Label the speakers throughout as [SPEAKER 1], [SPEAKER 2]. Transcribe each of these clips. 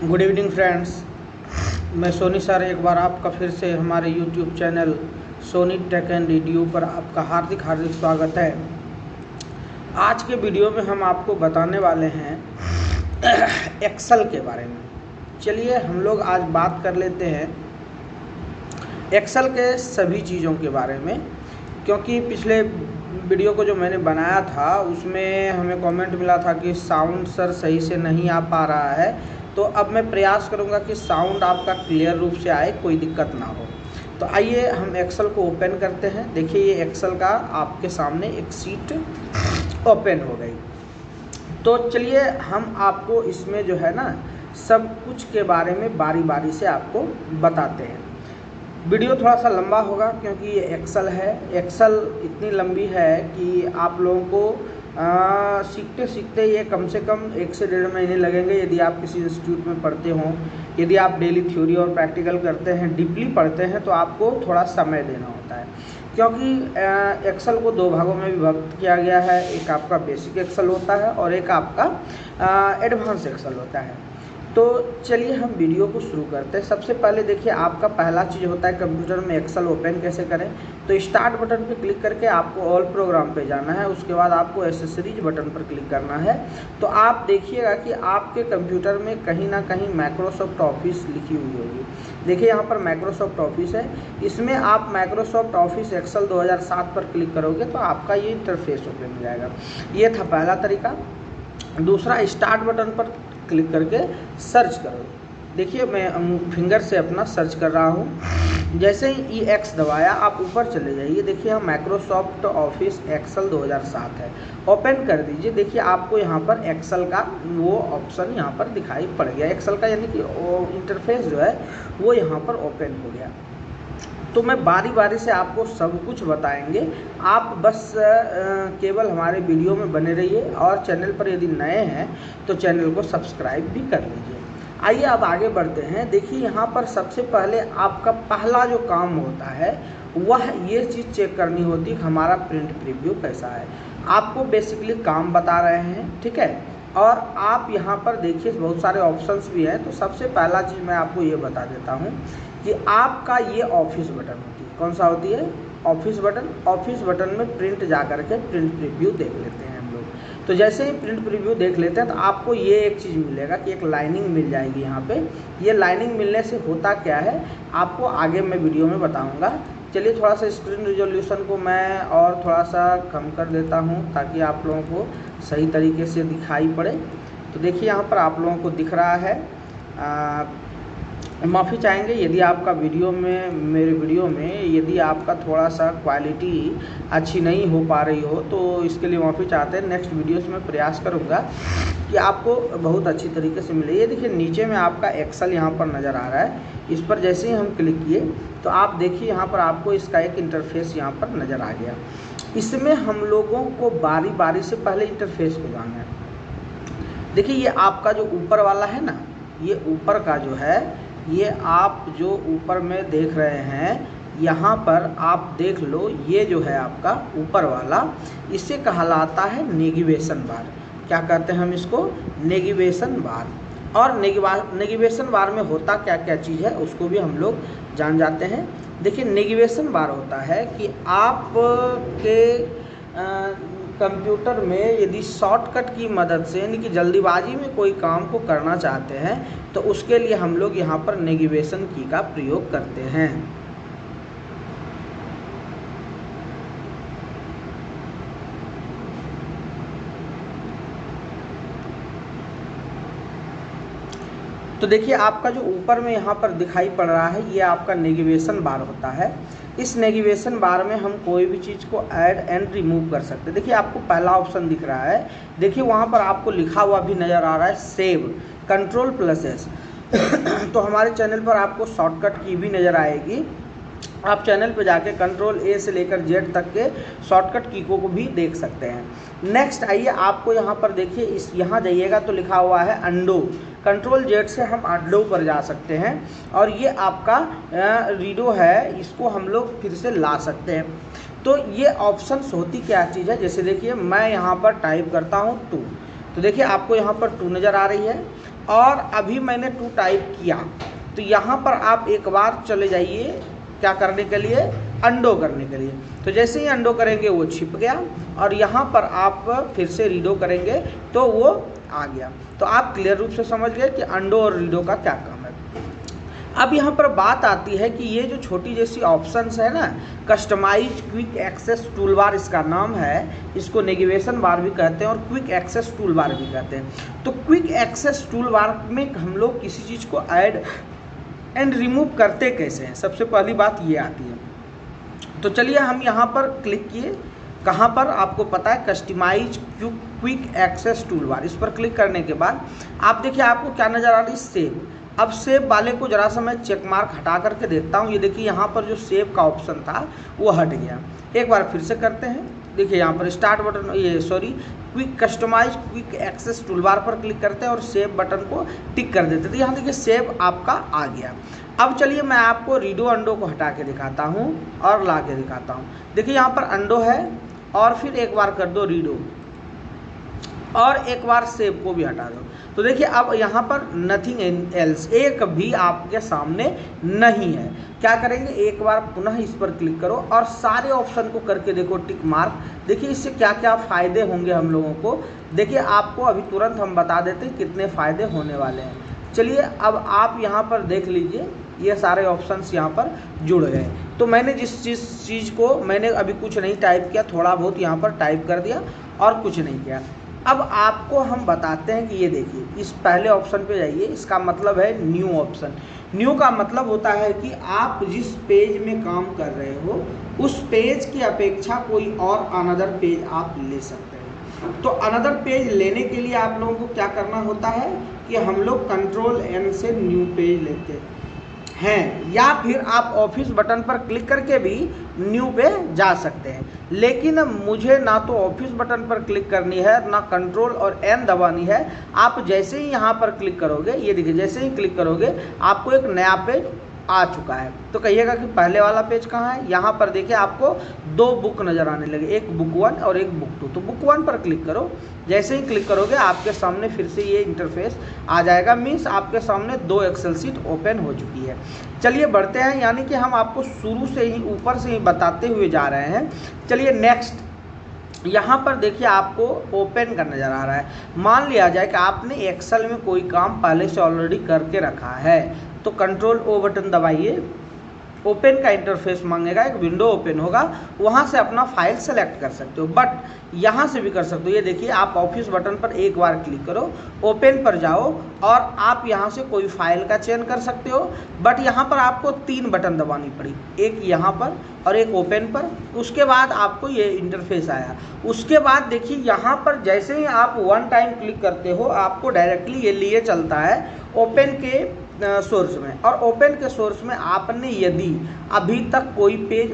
[SPEAKER 1] Good evening friends. मैं Soni sir एक बार आपका फिर से हमारे YouTube channel Soni tech and review पर आपका हार्दिक स्वागत है। आज के वीडियो में हम आपको बताने वाले हैं एक्सेल के बारे में। चलिए हम लोग आज बात कर लेते हैं एक्सेल के सभी चीज़ों के बारे में, क्योंकि पिछले वीडियो को जो मैंने बनाया था उसमें हमें कमेंट मिला था कि साउंड सर सही से नहीं आ पा रहा है। तो अब मैं प्रयास करूंगा कि साउंड आपका क्लियर रूप से आए, कोई दिक्कत ना हो। तो आइए हम एक्सेल को ओपन करते हैं। देखिए ये एक्सेल का आपके सामने एक शीट ओपन हो गई। तो चलिए हम आपको इसमें जो है ना सब कुछ के बारे में बारी बारी से आपको बताते हैं। वीडियो थोड़ा सा लंबा होगा क्योंकि ये एक्सेल है। एक्सेल इतनी लंबी है कि आप लोगों को सीखते सीखते ये कम से कम 1 से 1.5 महीने लगेंगे यदि आप किसी इंस्टीट्यूट में पढ़ते हों। यदि आप डेली थ्योरी और प्रैक्टिकल करते हैं, डीपली पढ़ते हैं, तो आपको थोड़ा समय देना होता है, क्योंकि एक्सेल को 2 भागों में विभक्त किया गया है। एक आपका बेसिक एक्सेल होता है और एक आपका एडवांस एक्सेल होता है। तो चलिए हम वीडियो को शुरू करते हैं। सबसे पहले देखिए आपका पहला चीज़ होता है कंप्यूटर में एक्सेल ओपन कैसे करें। तो स्टार्ट बटन पर क्लिक करके आपको ऑल प्रोग्राम पे जाना है। उसके बाद आपको एसेसरीज बटन पर क्लिक करना है। तो आप देखिएगा कि आपके कंप्यूटर में कहीं ना कहीं माइक्रोसॉफ्ट ऑफिस लिखी हुई होगी। देखिए यहाँ पर माइक्रोसॉफ्ट ऑफिस है। इसमें आप माइक्रोसॉफ्ट ऑफिस एक्सेल 2007 पर क्लिक करोगे तो आपका ये इंटरफेस ओपन हो जाएगा। ये था पहला तरीका। दूसरा, स्टार्ट बटन पर क्लिक करके सर्च करो। देखिए मैं फिंगर से अपना सर्च कर रहा हूँ। जैसे ही EX दबाया आप ऊपर चले जाइए। देखिए यहाँ माइक्रोसॉफ्ट ऑफिस एक्सेल 2007 है। ओपन कर दीजिए। देखिए आपको यहाँ पर एक्सेल का वो ऑप्शन यहाँ पर दिखाई पड़ गया। एक्सेल का यानी कि इंटरफेस जो है वो यहाँ पर ओपन हो गया। तो मैं बारी बारी से आपको सब कुछ बताएंगे। आप बस केवल हमारे वीडियो में बने रहिए और चैनल पर यदि नए हैं तो चैनल को सब्सक्राइब भी कर लीजिए। आइए अब आगे बढ़ते हैं। देखिए यहाँ पर सबसे पहले आपका पहला जो काम होता है वह ये चीज़ चेक करनी होती है कि हमारा प्रिंट प्रीव्यू कैसा है। आपको बेसिकली काम बता रहे हैं, ठीक है। और आप यहाँ पर देखिए बहुत सारे ऑप्शंस भी हैं। तो सबसे पहला चीज़ मैं आपको ये बता देता हूँ कि आपका ये ऑफिस बटन होती है। कौन सा होती है? Office button. ऑफिस बटन में प्रिंट जा करके प्रिंट प्रीव्यू देख लेते हैं हम लोग। तो जैसे ही प्रिंट प्रीव्यू देख लेते हैं तो आपको ये एक चीज़ मिलेगा कि एक लाइनिंग मिल जाएगी यहाँ पे। ये लाइनिंग मिलने से होता क्या है आपको आगे मैं वीडियो में बताऊँगा। चलिए थोड़ा सा स्क्रीन रिजोल्यूशन को मैं और थोड़ा सा कम कर देता हूँ ताकि आप लोगों को सही तरीके से दिखाई पड़े। तो देखिए यहाँ पर आप लोगों को दिख रहा है। माफ़ी चाहेंगे यदि आपका मेरे वीडियो में यदि आपका थोड़ा सा क्वालिटी अच्छी नहीं हो पा रही हो तो इसके लिए माफ़ी चाहते हैं। नेक्स्ट वीडियोस में प्रयास करूंगा कि आपको बहुत अच्छी तरीके से मिले। ये देखिए नीचे में आपका एक्सेल यहाँ पर नज़र आ रहा है। इस पर जैसे ही हम क्लिक किए तो आप देखिए यहाँ पर आपको इसका एक इंटरफेस यहाँ पर नज़र आ गया। इसमें हम लोगों को बारी बारी से पहले इंटरफेस को जानना है। देखिए ये आपका जो ऊपर वाला है ना, ये ऊपर का जो है, ये आप जो ऊपर में देख रहे हैं यहाँ पर आप देख लो, ये जो है आपका ऊपर वाला, इसे कहलाता है नेविगेशन बार। क्या कहते हैं हम इसको? Navigation bar. और नेविगेशन बार में होता क्या क्या चीज़ है उसको भी हम लोग जान जाते हैं। देखिए नेविगेशन बार होता है कि आप के कंप्यूटर में यदि शॉर्टकट की मदद से यानी कि जल्दीबाजी में कोई काम को करना चाहते हैं तो उसके लिए हम लोग यहाँ पर नेविगेशन की का प्रयोग करते हैं। तो देखिए आपका जो ऊपर में यहाँ पर दिखाई पड़ रहा है ये आपका नेविगेशन बार होता है। इस नेविगेशन बार में हम कोई भी चीज़ को ऐड एंड रिमूव कर सकते हैं। देखिए आपको पहला ऑप्शन दिख रहा है। देखिए वहाँ पर आपको लिखा हुआ भी नज़र आ रहा है सेव, Ctrl+S। तो हमारे चैनल पर आपको शॉर्टकट की भी नज़र आएगी। आप चैनल पर जाके Ctrl+A से लेकर Z तक के शॉर्टकट कीकों को भी देख सकते हैं। नेक्स्ट आइए आपको यहाँ पर देखिए यहाँ जाइएगा तो लिखा हुआ है अंडो। Ctrl+Z से हम अंडो पर जा सकते हैं और ये आपका रीडो है, इसको हम लोग फिर से ला सकते हैं। तो ये ऑप्शंस होती क्या चीज़ है, जैसे देखिए मैं यहाँ पर टाइप करता हूँ 2, तो देखिए आपको यहाँ पर 2 नज़र आ रही है। और अभी मैंने 2 टाइप किया, तो यहाँ पर आप एक बार चले जाइए क्या करने के लिए, अंडो करने के लिए। तो जैसे ही अंडो करेंगे वो छिप गया और यहाँ पर आप फिर से रीडो करेंगे तो वो आ गया। तो आप क्लियर रूप से समझ गए कि अंडो और रीडो का क्या काम है। अब यहाँ पर बात आती है कि ये जो छोटी जैसी ऑप्शंस है ना, customize quick access tool bar इसका नाम है, इसको नेविगेशन बार भी कहते हैं और क्विक एक्सेस टूल बार भी कहते हैं। तो क्विक एक्सेस टूल बार में हम लोग किसी चीज़ को ऐड एंड रिमूव करते कैसे हैं, सबसे पहली बात ये आती है। तो चलिए हम यहाँ पर क्लिक किए, कहाँ पर आपको पता है, customize quick access tool bar, इस पर क्लिक करने के बाद आप देखिए आपको क्या नज़र आ रही है, सेव। अब सेव वाले को जरा सा मैं चेक मार्क हटा करके देखता हूँ। ये देखिए यहाँ पर जो सेव का ऑप्शन था वो हट गया। एक बार फिर से करते हैं, देखिए यहाँ पर स्टार्ट बटन, ये sorry quick customize quick access toolbar पर क्लिक करते हैं और सेव बटन को टिक कर देते हैं। तो यहाँ देखिए सेव आपका आ गया। अब चलिए मैं आपको रीडो अंडो को हटा के दिखाता हूँ और ला के दिखाता हूँ। देखिए यहाँ पर अंडो है और फिर एक बार कर दो रीडो और एक बार सेव को भी हटा दो। तो देखिए अब यहाँ पर नथिंग एल्स, एक भी आपके सामने नहीं है। क्या करेंगे, एक बार पुनः इस पर क्लिक करो और सारे ऑप्शन को करके देखो टिक मार्क। देखिए इससे क्या क्या फ़ायदे होंगे हम लोगों को, देखिए आपको अभी तुरंत हम बता देते हैं कितने फ़ायदे होने वाले हैं। चलिए अब आप यहाँ पर देख लीजिए, ये सारे ऑप्शंस यहाँ पर जुड़ गए। तो मैंने जिस चीज़ को मैंने अभी कुछ नहीं टाइप किया, थोड़ा बहुत यहाँ पर टाइप कर दिया और कुछ नहीं किया। अब आपको हम बताते हैं कि ये देखिए इस पहले ऑप्शन पे जाइए, इसका मतलब है न्यू ऑप्शन। न्यू का मतलब होता है कि आप जिस पेज में काम कर रहे हो उस पेज की अपेक्षा कोई और अनदर पेज आप ले सकते हैं। तो अनदर पेज लेने के लिए आप लोगों को क्या करना होता है कि हम लोग कंट्रोल N से न्यू पेज लेते हैं, या फिर आप ऑफिस बटन पर क्लिक करके भी न्यू पे जा सकते हैं। लेकिन मुझे ना तो ऑफिस बटन पर क्लिक करनी है ना कंट्रोल और N दबानी है। आप जैसे ही यहाँ पर क्लिक करोगे, ये देखिए जैसे ही क्लिक करोगे आपको एक नया पेज आ चुका है। तो कहिएगा कि पहले वाला पेज कहाँ है, यहाँ पर देखिए आपको 2 बुक नज़र आने लगे, एक बुक 1 और एक बुक 2। तो बुक 1 पर क्लिक करो, जैसे ही क्लिक करोगे आपके सामने फिर से ये इंटरफेस आ जाएगा, मीन्स आपके सामने 2 एक्सेल शीट ओपन हो चुकी है। चलिए बढ़ते हैं, यानी कि हम आपको शुरू से ही ऊपर से ही बताते हुए जा रहे हैं। चलिए नेक्स्ट, यहाँ पर देखिए आपको ओपन का नज़र आ रहा है। मान लिया जाए कि आपने एक्सेल में कोई काम पहले से ऑलरेडी करके रखा है, तो कंट्रोल O बटन दबाइए, ओपन का इंटरफेस मांगेगा, एक विंडो ओपन होगा, वहाँ से अपना फाइल सेलेक्ट कर सकते हो, बट यहाँ से भी कर सकते हो। ये देखिए आप ऑफिस बटन पर एक बार क्लिक करो, ओपन पर जाओ और आप यहाँ से कोई फाइल का चयन कर सकते हो, बट यहाँ पर आपको 3 बटन दबानी पड़ी, एक यहाँ पर और एक ओपन पर। उसके बाद आपको ये इंटरफेस आया। उसके बाद देखिए यहाँ पर जैसे ही आप 1 टाइम क्लिक करते हो आपको डायरेक्टली ये लिए चलता है ओपन के सोर्स में। और ओपन के सोर्स में आपने यदि अभी तक कोई पेज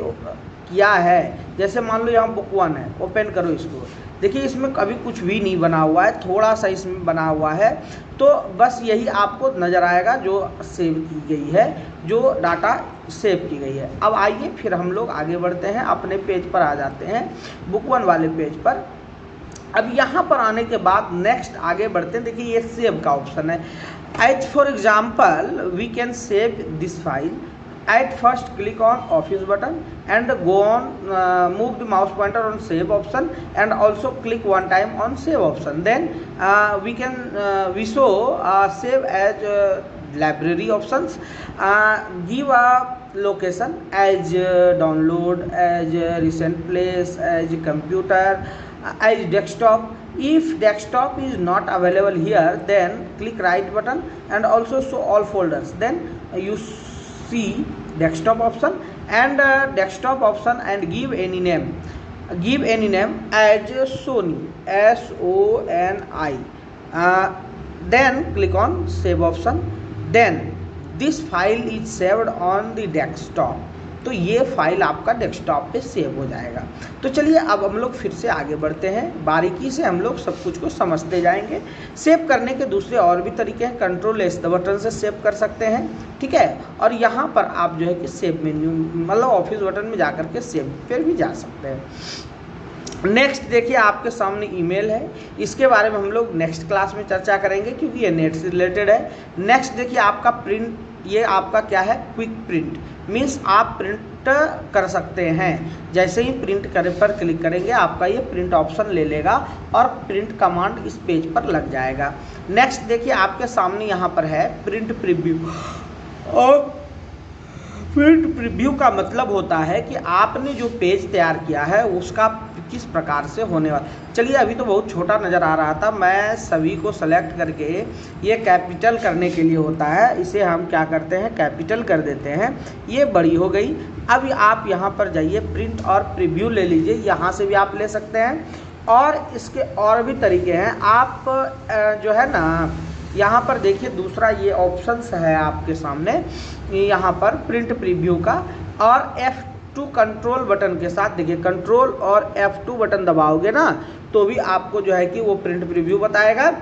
[SPEAKER 1] किया है, जैसे मान लो यहाँ बुक 1 है, ओपन करो इसको, देखिए इसमें कभी कुछ भी नहीं बना हुआ है, थोड़ा सा इसमें बना हुआ है, तो बस यही आपको नज़र आएगा जो सेव की गई है, जो डाटा सेव की गई है। अब आइए फिर हम लोग आगे बढ़ते हैं, अपने पेज पर आ जाते हैं, बुक 1 वाले पेज पर। अब यहाँ पर आने के बाद नेक्स्ट आगे बढ़ते हैं। देखिए ये सेव का ऑप्शन है। As for example we can save this file. At first click on office button and go on move the mouse pointer on save option and also click 1 time on save option. Then we show save as library options. Give a location as download, as recent place, as computer, as desktop. If desktop is not available here, then click right button and also show all folders. Then you see desktop option and desktop option and give any name as Sony, SONI. Then click on save option. Then this file is saved on the desktop. तो ये file आपका desktop पे save हो जाएगा। तो चलिए अब हम लोग फिर से आगे बढ़ते हैं, बारीकी से हम लोग सब कुछ को समझते जाएंगे। सेव करने के दूसरे और भी तरीके हैं, कंट्रोल S बटन से सेव कर सकते हैं, ठीक है। और यहाँ पर आप जो है कि सेव मेन्यू मतलब ऑफिस बटन में जा कर के सेव फिर भी जा सकते हैं। नेक्स्ट देखिए आपके सामने ईमेल है, इसके बारे में हम लोग नेक्स्ट क्लास में चर्चा करेंगे क्योंकि ये नेट से रिलेटेड है। नेक्स्ट देखिए आपका प्रिंट, ये आपका क्या है, क्विक प्रिंट, मीन्स आप प्रिंट कर सकते हैं। जैसे ही प्रिंट करे पर क्लिक करेंगे आपका ये प्रिंट ऑप्शन ले लेगा और प्रिंट कमांड इस पेज पर लग जाएगा। नेक्स्ट देखिए आपके सामने यहाँ पर है प्रिंट प्रीव्यू, और प्रिंट प्रीव्यू का मतलब होता है कि आपने जो पेज तैयार किया है उसका किस प्रकार से होने वाला। चलिए अभी तो बहुत छोटा नज़र आ रहा था, मैं सभी को सेलेक्ट करके, ये कैपिटल करने के लिए होता है, इसे हम क्या करते हैं कैपिटल कर देते हैं, ये बड़ी हो गई। अब आप यहाँ पर जाइए प्रिंट और प्रीव्यू ले लीजिए, यहाँ से भी आप ले सकते हैं और इसके और भी तरीके हैं। आप जो है ना यहाँ पर देखिए दूसरा ये ऑप्शंस है आपके सामने, यहाँ पर प्रिंट प्रीव्यू का, और F2 कंट्रोल बटन के साथ देखिए कंट्रोल और F2 बटन दबाओगे ना तो भी आपको जो है कि वो प्रिंट प्रीव्यू बताएगा,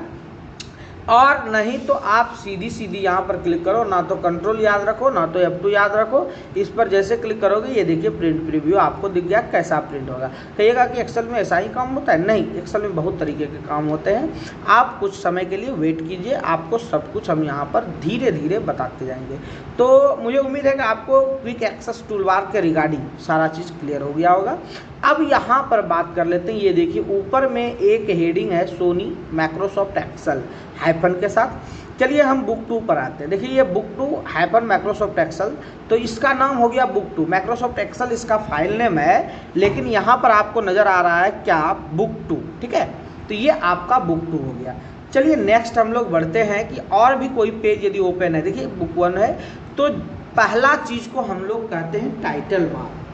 [SPEAKER 1] और नहीं तो आप सीधी सीधी यहाँ पर क्लिक करो, ना तो कंट्रोल याद रखो ना तो F2 याद रखो, इस पर जैसे क्लिक करोगे ये देखिए प्रिंट प्रीव्यू आपको दिख गया कैसा प्रिंट होगा। कहिएगा कि एक्सेल में ऐसा ही काम होता है, नहीं, एक्सेल में बहुत तरीके के काम होते हैं। आप कुछ समय के लिए वेट कीजिए, आपको सब कुछ हम यहाँ पर धीरे धीरे बताते जाएंगे। तो मुझे उम्मीद है कि आपको क्विक एक्सेस टूलबार के रिगार्डिंग सारा चीज़ क्लियर हो गया होगा। अब यहाँ पर बात कर लेते हैं, ये देखिए ऊपर में एक हेडिंग है सोनी माइक्रोसॉफ्ट एक्सेल हाइफन के साथ। चलिए हम बुक 2 पर आते हैं। देखिए ये बुक 2 हाइफन माइक्रोसॉफ्ट एक्सेल, तो इसका नाम हो गया बुक 2, माइक्रोसॉफ्ट एक्सेल इसका फाइल नेम है, लेकिन यहाँ पर आपको नज़र आ रहा है क्या, बुक 2, ठीक है। तो ये आपका बुक 2 हो गया। चलिए नेक्स्ट हम लोग बढ़ते हैं कि और भी कोई पेज यदि ओपन है, देखिए बुक 1 है, तो पहला चीज़ को हम लोग कहते हैं टाइटल बार।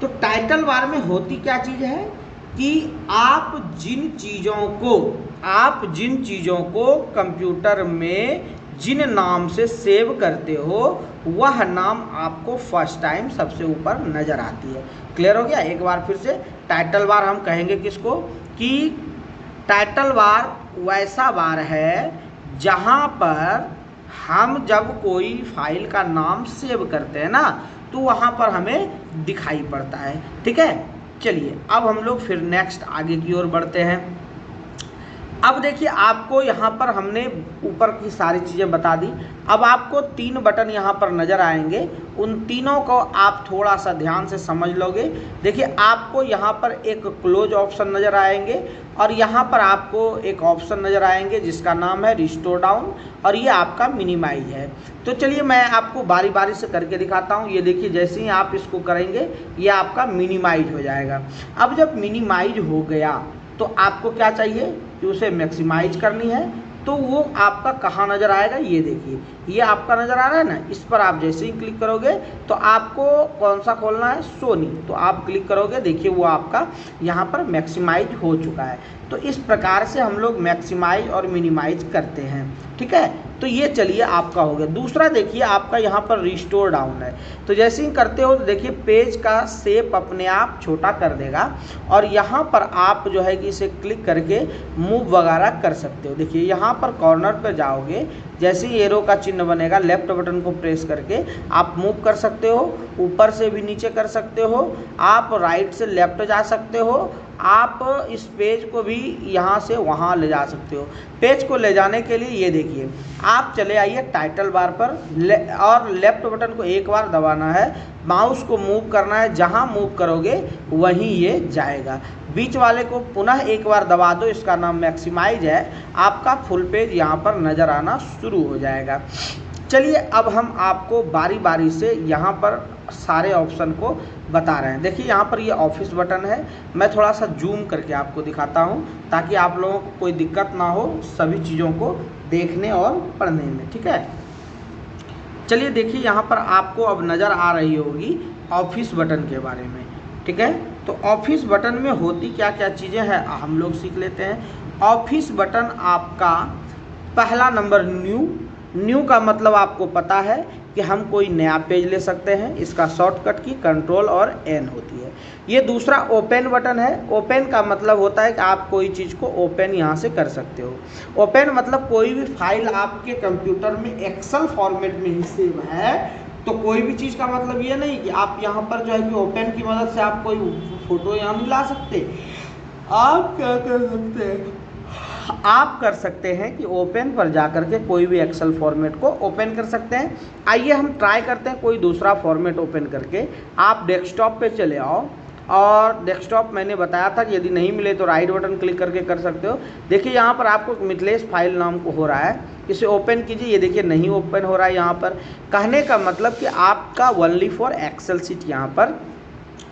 [SPEAKER 1] तो टाइटल बार में होती क्या चीज़ है कि आप जिन चीज़ों को कंप्यूटर में जिन नाम से सेव करते हो वह नाम आपको फर्स्ट टाइम सबसे ऊपर नज़र आती है। क्लियर हो गया। एक बार फिर से टाइटल बार हम कहेंगे किसको, कि टाइटल बार वैसा बार है जहाँ पर हम जब कोई फाइल का नाम सेव करते हैं ना तो वहाँ पर हमें दिखाई पड़ता है, ठीक है। चलिए अब हम लोग फिर नेक्स्ट आगे की ओर बढ़ते हैं। अब देखिए आपको यहाँ पर हमने ऊपर की सारी चीज़ें बता दी। अब आपको 3 बटन यहाँ पर नज़र आएंगे, उन तीनों को आप थोड़ा सा ध्यान से समझ लोगे। देखिए आपको यहाँ पर एक क्लोज ऑप्शन नज़र आएंगे और यहाँ पर आपको एक ऑप्शन नज़र आएंगे जिसका नाम है रिस्टोर डाउन, और ये आपका मिनिमाइज है। तो चलिए मैं आपको बारी बारी से करके दिखाता हूँ। ये देखिए जैसे ही आप इसको करेंगे ये आपका मिनिमाइज हो जाएगा। अब जब मिनिमाइज हो गया तो आपको क्या चाहिए कि उसे मैक्सिमाइज करनी है, तो वो आपका कहाँ नज़र आएगा, ये देखिए ये आपका नज़र आ रहा है ना, इस पर आप जैसे ही क्लिक करोगे तो आपको कौन सा खोलना है, सोनी, तो आप क्लिक करोगे देखिए वो आपका यहाँ पर मैक्सिमाइज हो चुका है। तो इस प्रकार से हम लोग मैक्सिमाइज और मिनिमाइज करते हैं, ठीक है। तो ये चलिए आपका हो गया। दूसरा देखिए आपका यहाँ पर रिस्टोर डाउन है, तो जैसे ही करते हो तो देखिए पेज का शेप अपने आप छोटा कर देगा और यहाँ पर आप जो है कि इसे क्लिक करके मूव वगैरह कर सकते हो। देखिए यहाँ पर कॉर्नर पर जाओगे, जैसे ही एरो का चिन्ह बनेगा लेफ्ट बटन को प्रेस करके आप मूव कर सकते हो, ऊपर से भी नीचे कर सकते हो, आप राइट से लेफ्ट जा सकते हो, आप इस पेज को भी यहाँ से वहाँ ले जा सकते हो। पेज को ले जाने के लिए ये देखिए आप चले आइए टाइटल बार पर और लेफ्ट बटन को एक बार दबाना है, माउस को मूव करना है, जहाँ मूव करोगे वहीं ये जाएगा। बीच वाले को पुनः एक बार दबा दो, इसका नाम मैक्सिमाइज है, आपका फुल पेज यहाँ पर नज़र आना शुरू हो जाएगा। चलिए अब हम आपको बारी बारी से यहाँ पर सारे ऑप्शन को बता रहे हैं। देखिए यहाँ पर ये ऑफिस बटन है, मैं थोड़ा सा जूम करके आपको दिखाता हूँ ताकि आप लोगों को कोई दिक्कत ना हो सभी चीज़ों को देखने और पढ़ने में, ठीक है। चलिए देखिए यहाँ पर आपको अब नज़र आ रही होगी ऑफिस बटन के बारे में, ठीक है। तो ऑफिस बटन में होती क्या क्या चीज़ें हैं हम लोग सीख लेते हैं। ऑफिस बटन आपका पहला नंबर न्यू का मतलब आपको पता है कि हम कोई नया पेज ले सकते हैं, इसका शॉर्टकट की कंट्रोल और एन होती है। ये दूसरा ओपन बटन है, ओपन का मतलब होता है कि आप कोई चीज़ को ओपन यहाँ से कर सकते हो। ओपन मतलब कोई भी फाइल आपके कंप्यूटर में एक्सेल फॉर्मेट में ही सेव है, तो कोई भी चीज़ का मतलब ये नहीं कि आप यहाँ पर जो है कि ओपन की मदद से आप कोई फ़ोटो यहाँ नहीं ला सकते, आप क्या कर सकते हैं, आप कर सकते हैं कि ओपन पर जाकर के कोई भी एक्सेल फॉर्मेट को ओपन कर सकते हैं। आइए हम ट्राई करते हैं कोई दूसरा फॉर्मेट ओपन करके। आप डेस्कटॉप पे चले आओ और डेस्कटॉप मैंने बताया था कि यदि नहीं मिले तो राइट बटन क्लिक करके कर सकते हो। देखिए यहाँ पर आपको मिथिलेश फाइल नाम को हो रहा है, इसे ओपन कीजिए। ये देखिए नहीं ओपन हो रहा है यहाँ पर। कहने का मतलब कि आपका ओनली फॉर एक्सेल सीट यहाँ पर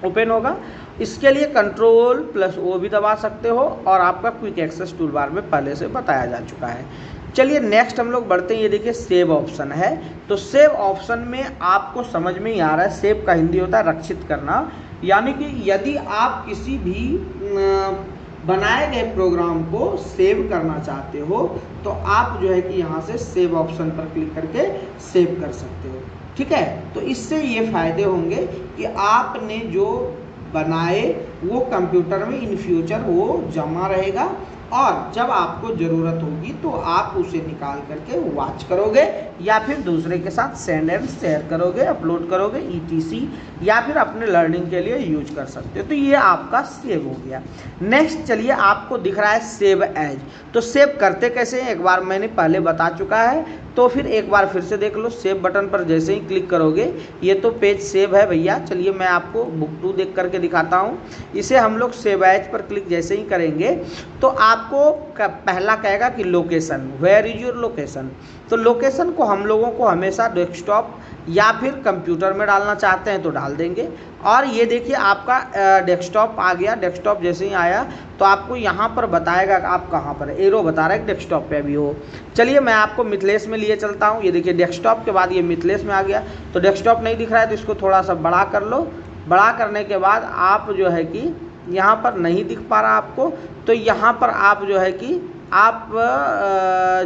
[SPEAKER 1] ओपन होगा। इसके लिए Ctrl+O भी दबा सकते हो और आपका क्विक एक्सेस टूल बार में पहले से बताया जा चुका है। चलिए नेक्स्ट हम लोग बढ़ते हैं। ये देखिए सेव ऑप्शन है, तो सेव ऑप्शन में आपको समझ में ही आ रहा है, सेव का हिंदी होता है रक्षित करना। यानी कि यदि आप किसी भी बनाए गए प्रोग्राम को सेव करना चाहते हो तो आप जो है कि यहाँ से सेव ऑप्शन पर क्लिक करके सेव कर सकते हो। ठीक है, तो इससे ये फायदे होंगे कि आपने जो बनाए वो कंप्यूटर में इन फ्यूचर वो जमा रहेगा और जब आपको ज़रूरत होगी तो आप उसे निकाल करके वॉच करोगे या फिर दूसरे के साथ सेंड एंड शेयर करोगे, अपलोड करोगे ETC, या फिर अपने लर्निंग के लिए यूज कर सकते हो। तो ये आपका सेव हो गया। नेक्स्ट चलिए, आपको दिख रहा है सेव एज, तो सेव करते कैसे हैं एक बार मैंने पहले बता चुका है, तो फिर एक बार फिर से देख लो। सेव बटन पर जैसे ही क्लिक करोगे, ये तो पेज सेव है भैया। चलिए मैं आपको बुक 2 देख करके दिखाता हूँ। इसे हम लोग सेव एज पर क्लिक जैसे ही करेंगे तो आपको पहला कहेगा कि location, where is your location. तो लोकेशन को हम लोगों को हमेशा डेस्कटॉप या फिर कंप्यूटर में डालना चाहते हैं तो डाल देंगे। और ये देखिए आपका डेस्कटॉप आ गया। डेस्कटॉप जैसे ही आया तो आपको यहाँ पर बताएगा कि आप कहाँ पर है, एरो बता रहा है कि डेस्कटॉप पे अभी हो। चलिए मैं आपको मिथिलेश में लिए चलता हूँ। ये देखिए डेस्कटॉप के बाद ये मिथिलेश में आ गया। तो डेस्कटॉप नहीं दिख रहा है तो इसको थोड़ा सा बड़ा कर लो। बड़ा करने के बाद आप जो है कि यहाँ पर नहीं दिख पा रहा आपको, तो यहाँ पर आप जो है कि आप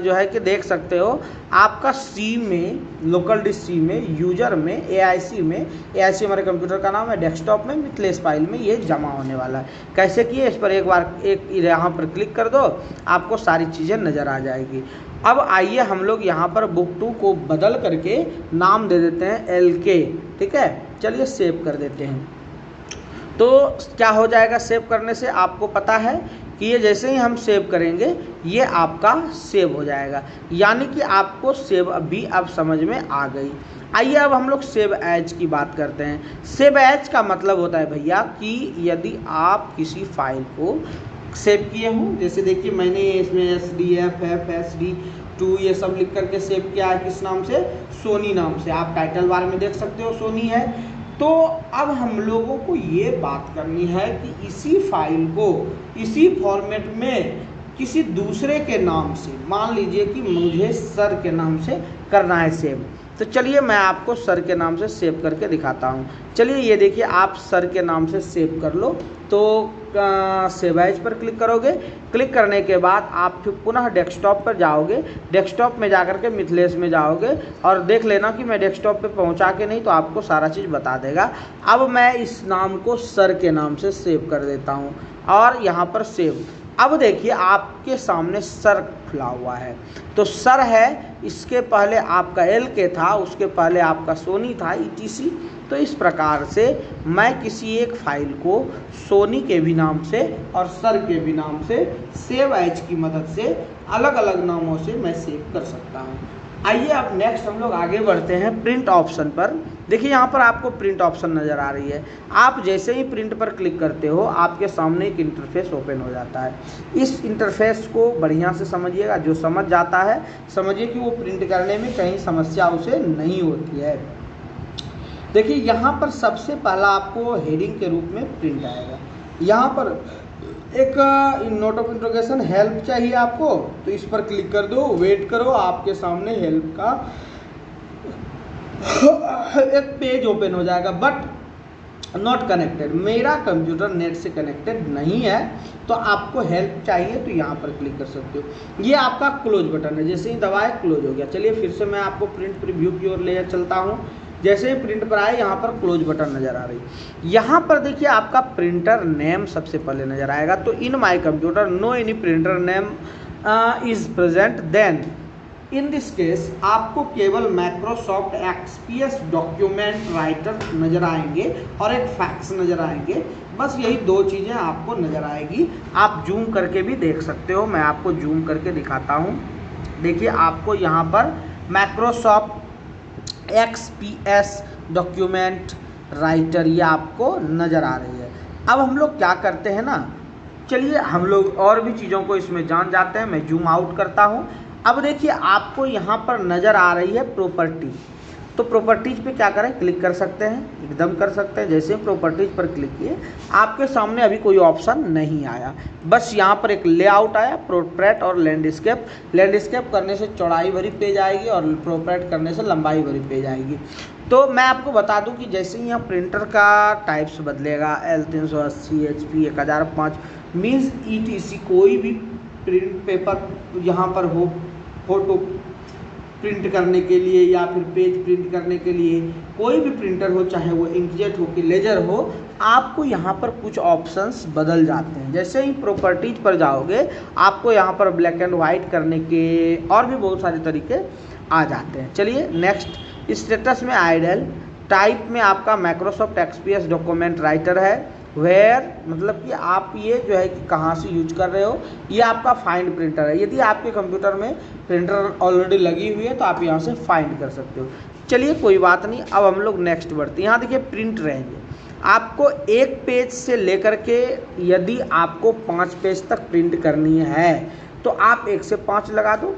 [SPEAKER 1] जो है कि देख सकते हो आपका सी में, लोकल डिस्क सी में, यूजर में, AIC में, AIC हमारे कंप्यूटर का नाम है, डेस्कटॉप में, मिथिलेश फाइल में ये जमा होने वाला है। कैसे किए, इस पर एक बार यहाँ पर क्लिक कर दो, आपको सारी चीज़ें नज़र आ जाएगी। अब आइए हम लोग यहाँ पर बुक 2 को बदल करके नाम दे देते हैं LK। ठीक है, चलिए सेव कर देते हैं। तो क्या हो जाएगा सेव करने से, आपको पता है कि ये जैसे ही हम सेव करेंगे ये आपका सेव हो जाएगा। यानी कि आपको सेव अभी अब समझ में आ गई। आइए अब हम लोग सेव एज की बात करते हैं। सेव एज का मतलब होता है भैया कि यदि आप किसी फाइल को सेव किए हों, जैसे देखिए मैंने इसमें SDF FSD2 ये सब लिख करके सेव किया है। किस नाम से, सोनी नाम से। आप टाइटल बार में देख सकते हो सोनी है। तो अब हम लोगों को ये बात करनी है कि इसी फाइल को इसी फॉर्मेट में किसी दूसरे के नाम से, मान लीजिए कि मुझे सर के नाम से करना है सेव। तो चलिए मैं आपको सर के नाम से सेव करके दिखाता हूँ। चलिए ये देखिए आप सर के नाम से सेव कर लो। तो सेव एज पर क्लिक करोगे। क्लिक करने के बाद आप फिर पुनः डेस्कटॉप पर जाओगे। डेस्कटॉप में जाकर के मिथिलेश में जाओगे और देख लेना कि मैं डेस्कटॉप पे पहुंचा के नहीं, तो आपको सारा चीज़ बता देगा। अब मैं इस नाम को सर के नाम से सेव कर देता हूँ और यहाँ पर सेव। अब देखिए आपके सामने सर खुला हुआ है, तो सर है, इसके पहले आपका LK था, उसके पहले आपका सोनी था ETC। तो इस प्रकार से मैं किसी एक फाइल को सोनी के भी नाम से और सर के भी नाम से सेव एज की मदद से अलग अलग नामों से मैं सेव कर सकता हूँ। आइए अब नेक्स्ट हम लोग आगे बढ़ते हैं प्रिंट ऑप्शन पर। देखिए यहाँ पर आपको प्रिंट ऑप्शन नज़र आ रही है। आप जैसे ही प्रिंट पर क्लिक करते हो आपके सामने एक इंटरफेस ओपन हो जाता है। इस इंटरफेस को बढ़िया से समझिएगा। जो समझ जाता है समझिए कि वो प्रिंट करने में कहीं समस्या उसे नहीं होती है। देखिए यहाँ पर सबसे पहला आपको हेडिंग के रूप में प्रिंट आएगा। यहाँ पर एक नोट ऑफ इंट्रोगेशन हेल्प चाहिए आपको, तो इस पर क्लिक कर दो, वेट करो, आपके सामने हेल्प का एक पेज ओपन हो जाएगा। बट नॉट कनेक्टेड, मेरा कंप्यूटर नेट से कनेक्टेड नहीं है, तो आपको हेल्प चाहिए तो यहाँ पर क्लिक कर सकते हो। ये आपका क्लोज बटन है, जैसे ही दबाए क्लोज हो गया। चलिए फिर से मैं आपको प्रिंट प्रीव्यू की ओर ले चलता हूँ। जैसे ही प्रिंट पर आए यहाँ पर क्लोज बटन नज़र आ रही। यहाँ पर देखिए आपका प्रिंटर नेम सबसे पहले नज़र आएगा। तो in my computer no any printer name is present, then in this case आपको केवल माइक्रोसॉफ्ट XPS डॉक्यूमेंट राइटर नज़र आएंगे और एक फैक्स नज़र आएंगे। बस यही दो चीज़ें आपको नज़र आएगी। आप जूम करके भी देख सकते हो, मैं आपको जूम करके दिखाता हूँ। देखिए आपको यहाँ पर माइक्रोसॉफ्ट XPS डॉक्यूमेंट राइटर ये आपको नज़र आ रही है। अब हम लोग क्या करते हैं ना, चलिए हम लोग और भी चीज़ों को इसमें जान जाते हैं। मैं जूम आउट करता हूँ। अब देखिए आपको यहाँ पर नज़र आ रही है प्रॉपर्टीज। तो प्रॉपर्टीज पे क्या करें, क्लिक कर सकते हैं, एकदम कर सकते हैं। जैसे प्रॉपर्टीज पर क्लिक किए आपके सामने अभी कोई ऑप्शन नहीं आया, बस यहाँ पर एक लेआउट आया, प्रोपर्ट और लैंडस्केप। लैंडस्केप करने से चौड़ाई भरी पेज आएगी और प्रोपर्ट करने से लंबाई भरी पेज आएगी। तो मैं आपको बता दूं कि जैसे ही यहाँ प्रिंटर का टाइप्स बदलेगा, L380 HP 1005 मीन्स ETC कोई भी प्रिंट पेपर यहाँ पर हो, फोटो प्रिंट करने के लिए या फिर पेज प्रिंट करने के लिए, कोई भी प्रिंटर हो, चाहे वो इंकजेट हो कि लेजर हो, आपको यहाँ पर कुछ ऑप्शंस बदल जाते हैं। जैसे ही प्रॉपर्टीज पर जाओगे आपको यहाँ पर ब्लैक एंड वाइट करने के और भी बहुत सारे तरीके आ जाते हैं। चलिए नेक्स्ट, स्टेटस में आइडल, टाइप में आपका माइक्रोसॉफ्ट XPS डॉक्यूमेंट राइटर है, वेयर मतलब कि आप ये जो है कि कहाँ से यूज कर रहे हो, ये आपका फाइंड प्रिंटर है। यदि आपके कंप्यूटर में प्रिंटर ऑलरेडी लगी हुई है तो आप यहाँ से फाइंड कर सकते हो। चलिए कोई बात नहीं, अब हम लोग नेक्स्ट बढ़ते हैं। यहाँ देखिए प्रिंट रेंज, आपको एक पेज से लेकर के यदि आपको 5 पेज तक प्रिंट करनी है तो आप 1 से 5 लगा दो।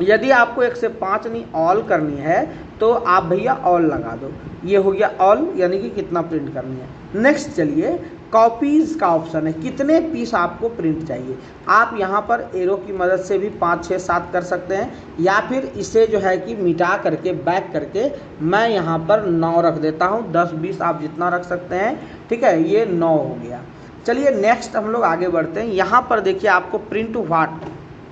[SPEAKER 1] यदि आपको 1 से 5 नहीं ऑल करनी है तो आप भैया ऑल लगा दो। ये हो गया ऑल, यानी कि कितना प्रिंट करनी है। नेक्स्ट चलिए, कॉपीज़ का ऑप्शन है, कितने पीस आपको प्रिंट चाहिए। आप यहाँ पर एरो की मदद से भी 5, 6, 7 कर सकते हैं, या फिर इसे जो है कि मिटा करके बैक करके मैं यहाँ पर 9 रख देता हूँ। 10, 20 आप जितना रख सकते हैं, ठीक है। ये 9 हो गया। चलिए नेक्स्ट हम लोग आगे बढ़ते हैं। यहाँ पर देखिए आपको प्रिंट व्हाट,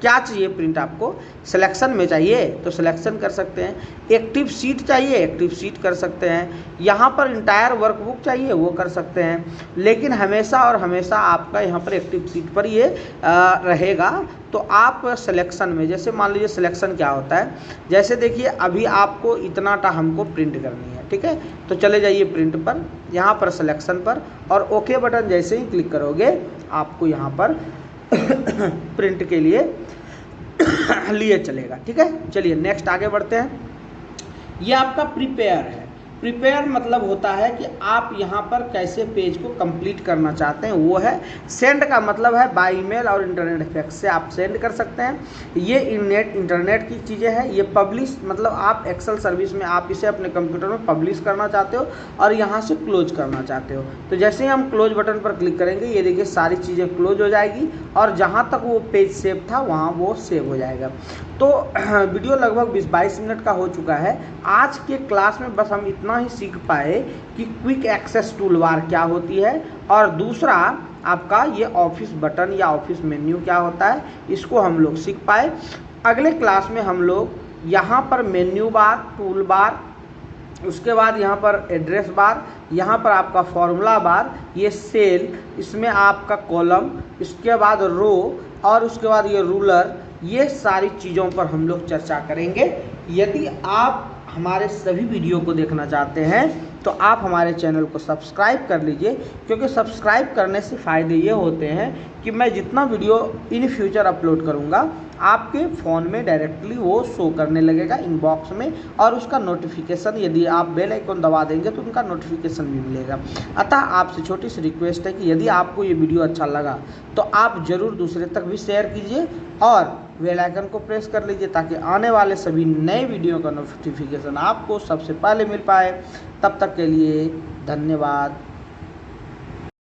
[SPEAKER 1] क्या चाहिए प्रिंट, आपको सिलेक्शन में चाहिए तो सिलेक्शन कर सकते हैं। एक्टिव सीट चाहिए, एक्टिव सीट कर सकते हैं। यहाँ पर इंटायर वर्कबुक चाहिए, वो कर सकते हैं। लेकिन हमेशा और हमेशा आपका यहाँ पर एक्टिव सीट पर ये रहेगा। तो आप सिलेक्शन में, जैसे मान लीजिए सिलेक्शन क्या होता है, जैसे देखिए अभी आपको इतना टा हमको प्रिंट करनी है, ठीक है। तो चले जाइए प्रिंट पर, यहाँ पर सिलेक्शन पर, और ओके बटन जैसे ही क्लिक करोगे आपको यहाँ पर प्रिंट के लिए चलेगा, ठीक है। चलिए नेक्स्ट आगे बढ़ते हैं। ये आपका प्रिपेयर है। प्रिपेयर मतलब होता है कि आप यहाँ पर कैसे पेज को कंप्लीट करना चाहते हैं, वो है। सेंड का मतलब है बाय ईमेल और इंटरनेट इफेक्ट से आप सेंड कर सकते हैं। ये इंटरनेट की चीज़ें हैं। ये पब्लिश मतलब आप एक्सेल सर्विस में आप इसे अपने कंप्यूटर में पब्लिश करना चाहते हो और यहाँ से क्लोज करना चाहते हो। तो जैसे ही हम क्लोज बटन पर क्लिक करेंगे, ये देखिए सारी चीज़ें क्लोज हो जाएगी और जहाँ तक वो पेज सेव था वहाँ वो सेव हो जाएगा। तो वीडियो लगभग 20-22 मिनट का हो चुका है। आज के क्लास में बस हम इतना ही सीख पाए कि क्विक एक्सेस टूल बार क्या होती है, और दूसरा आपका ये ऑफिस बटन या ऑफिस मेन्यू क्या होता है, इसको हम लोग सीख पाए। अगले क्लास में हम लोग यहाँ पर मेन्यू बार, टूल बार, उसके बाद यहाँ पर एड्रेस बार, यहाँ पर आपका फॉर्मूला बार, ये सेल, इसमें आपका कॉलम, इसके बाद रो, और उसके बाद ये रूलर, ये सारी चीज़ों पर हम लोग चर्चा करेंगे। यदि आप हमारे सभी वीडियो को देखना चाहते हैं तो आप हमारे चैनल को सब्सक्राइब कर लीजिए, क्योंकि सब्सक्राइब करने से फ़ायदे ये होते हैं कि मैं जितना वीडियो इन फ्यूचर अपलोड करूँगा आपके फ़ोन में डायरेक्टली वो शो करने लगेगा इनबॉक्स में, और उसका नोटिफिकेशन, यदि आप बेल आइकन दबा देंगे तो उनका नोटिफिकेशन भी मिलेगा। अतः आपसे छोटी सी रिक्वेस्ट है कि यदि आपको ये वीडियो अच्छा लगा तो आप ज़रूर दूसरे तक भी शेयर कीजिए और बेल आइकन को प्रेस कर लीजिए, ताकि आने वाले सभी नए वीडियो का नोटिफिकेशन आपको सबसे पहले मिल पाए। तब तक के लिए धन्यवाद।